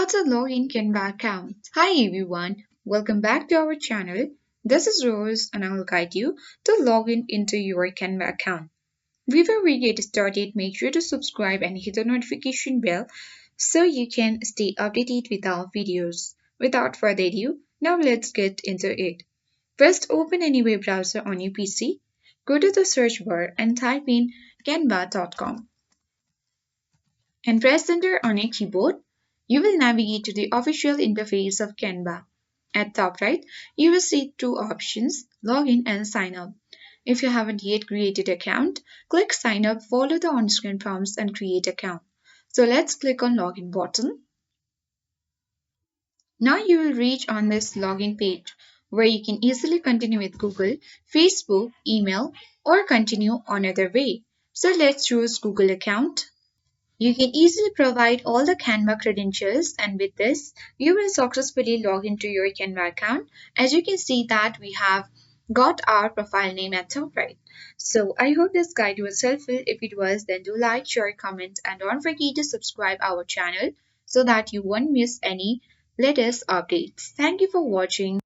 How to log in Canva account. Hi everyone, welcome back to our channel. This is Rose and I will guide you to log in into your Canva account. Before we get started, make sure to subscribe and hit the notification bell so you can stay updated with our videos. Without further ado, now let's get into it. First, open any web browser on your PC. Go to the search bar and type in canva.com and press enter on your keyboard. You will navigate to the official interface of Canva. At top right, you will see two options, login and sign up. If you haven't yet created an account, click sign up, follow the on-screen prompts and create account. So let's click on login button. Now you will reach on this login page where you can easily continue with Google, Facebook, email or continue another way. So let's choose Google account. You can easily provide all the Canva credentials, and with this, you will successfully log into your Canva account. As you can see that we have got our profile name at top right. So I hope this guide was helpful. If it was, then do like, share, comment and don't forget to subscribe our channel so that you won't miss any latest updates. Thank you for watching.